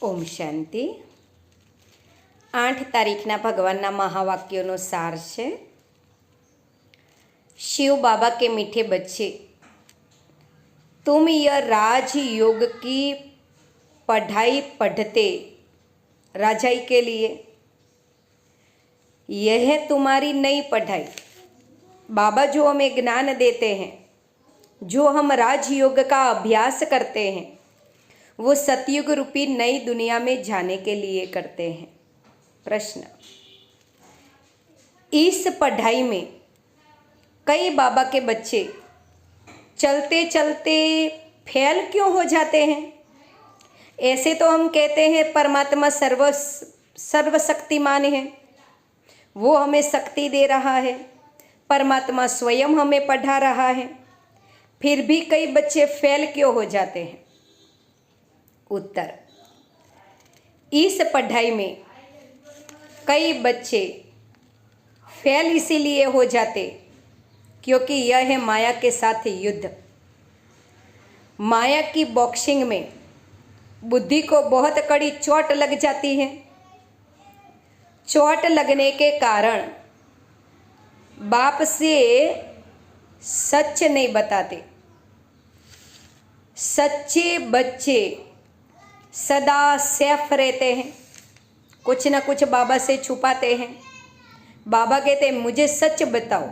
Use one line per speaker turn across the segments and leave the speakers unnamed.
ઓમ શાંતિ। 8 તારીખના ભગવાનના મહાવાક્યોનો સાર છે। शिव बाबा के मीठे बच्चे, तुम यह राजयोग की पढ़ाई पढ़ते राजाई के लिए, यह है तुम्हारी नई पढ़ाई। बाबा जो हमें ज्ञान देते हैं, जो हम राजयोग का अभ्यास करते हैं, वो सतयुग रूपी नई दुनिया में जाने के लिए करते हैं। प्रश्न, इस पढ़ाई में कई बाबा के बच्चे चलते चलते फेल क्यों हो जाते हैं? ऐसे तो हम कहते हैं परमात्मा सर्वशक्तिमान है, वो हमें शक्ति दे रहा है, परमात्मा स्वयं हमें पढ़ा रहा है, फिर भी कई बच्चे फेल क्यों हो जाते हैं? उत्तर, इस पढ़ाई में कई बच्चे फेल इसीलिए हो जाते क्योंकि यह है माया के साथ युद्ध। माया की बॉक्सिंग में बुद्धि को बहुत कड़ी चोट लग जाती है। चोट लगने के कारण बाप से सच नहीं बताते। सच्चे बच्चे सदा सेफ रहते हैं, कुछ न कुछ बाबा से छुपाते हैं। बाबा कहते हैं मुझे सच बताओ।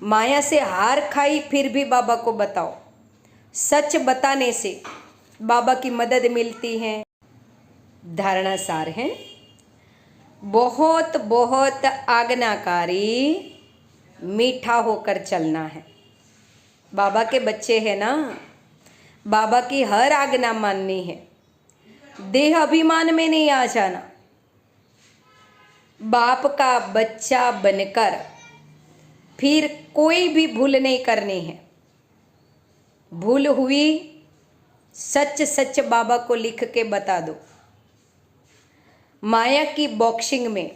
माया से हार खाई फिर भी बाबा को बताओ। सच बताने से बाबा की मदद मिलती है। धारणा सार है, बहुत बहुत आज्ञाकारी, मीठा होकर चलना है। बाबा के बच्चे हैं ना, बाबा की हर आज्ञा माननी है। देह अभिमान में नहीं आ जाना। बाप का बच्चा बनकर फिर कोई भी भूल नहीं करनी है। भूल हुई सच सच बाबा को लिख के बता दो। माया की बॉक्सिंग में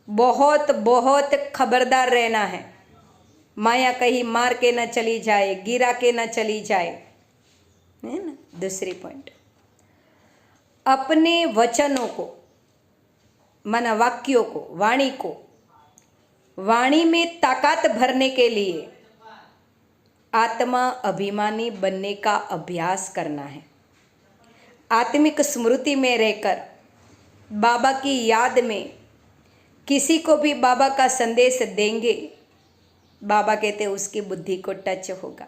बहुत बहुत खबरदार रहना है। माया कहीं मार के न चली जाए, गिरा के न चली जाए, है ना। दूसरी पॉइंट, अपने वचनों को, माना वाक्यों को, वाणी को, वाणी में ताकत भरने के लिए आत्मा अभिमानी बनने का अभ्यास करना है। आत्मिक स्मृति में रहकर बाबा की याद में किसी को भी बाबा का संदेश देंगे, बाबा कहते उसकी बुद्धि को टच होगा।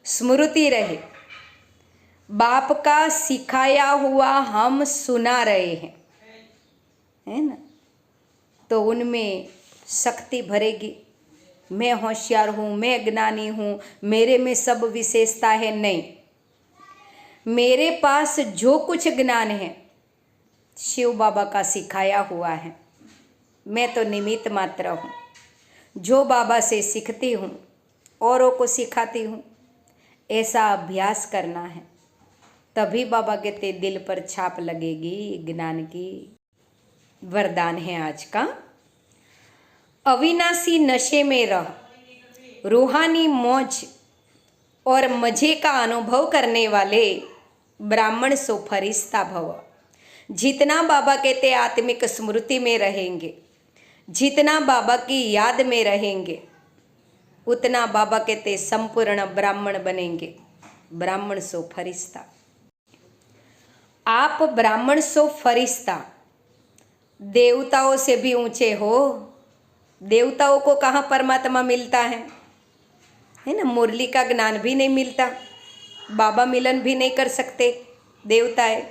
स्मृति रहे, बाप का सिखाया हुआ हम सुना रहे हैं, है ना, तो उनमें शक्ति भरेगी। मैं होशियार हूँ, मैं ज्ञानी हूँ, मेरे में सब विशेषता है, नहीं। मेरे पास जो कुछ ज्ञान है शिव बाबा का सिखाया हुआ है। मैं तो निमित्त मात्र हूँ। जो बाबा से सीखती हूँ औरों को सिखाती हूँ। ऐसा अभ्यास करना है, तभी बाबा कहते दिल पर छाप लगेगी ज्ञान की। वरदान है आज का, अविनाशी नशे में रह, रूहानी मौज और मजे का अनुभव करने वाले ब्राह्मण सो फरिश्ता भव। जितना बाबा कहते आत्मिक स्मृति में रहेंगे, जितना बाबा की याद में रहेंगे, उतना बाबा कहते संपूर्ण ब्राह्मण बनेंगे। ब्राह्मण सो फरिश्ता। आप ब्राह्मण सो फरिश्ता, देवताओं से भी ऊंचे हो। देवताओं को कहाँ परमात्मा मिलता है ना। मुरली का ज्ञान भी नहीं मिलता, बाबा मिलन भी नहीं कर सकते देवता है।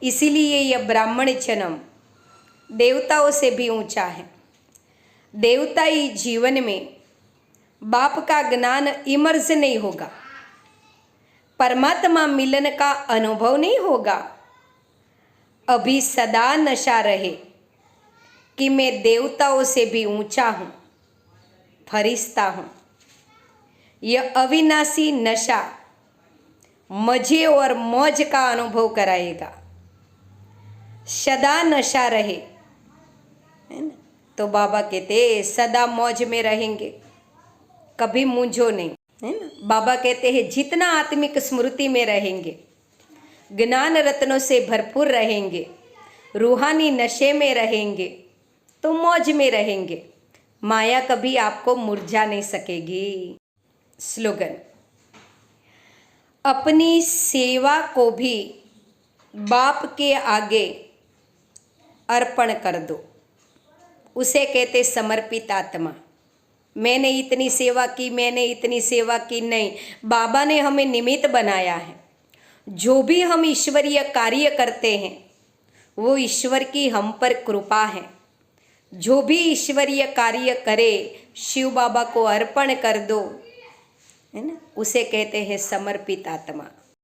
इसीलिए यह ब्राह्मण जन्म देवताओं से भी ऊंचा है। देवताई जीवन में बाप का ज्ञान इमर्ज नहीं होगा, परमात्मा मिलन का अनुभव नहीं होगा। अभी सदा नशा रहे कि मैं देवताओं से भी ऊंचा हूँ, फरिश्ता हूँ। यह अविनाशी नशा मजे और मौज का अनुभव कराएगा। सदा नशा रहे, है ना, तो बाबा कहते सदा मौज में रहेंगे, कभी मूंझो नहीं, है ना। बाबा कहते हैं जितना आत्मिक स्मृति में रहेंगे, ज्ञान रत्नों से भरपूर रहेंगे, रूहानी नशे में रहेंगे तो मौज में रहेंगे, माया कभी आपको मुरझा नहीं सकेगी। स्लोगन, अपनी सेवा को भी बाप के आगे अर्पण कर दो, उसे कहते समर्पित आत्मा। मैंने इतनी सेवा की, मैंने इतनी सेवा की, नहीं, बाबा ने हमें निमित्त बनाया है। जो भी हम ईश्वरीय कार्य करते हैं वो ईश्वर की हम पर कृपा है। जो भी ईश्वरीय कार्य करे शिव बाबा को अर्पण कर दो, है ना, उसे कहते हैं समर्पित आत्मा।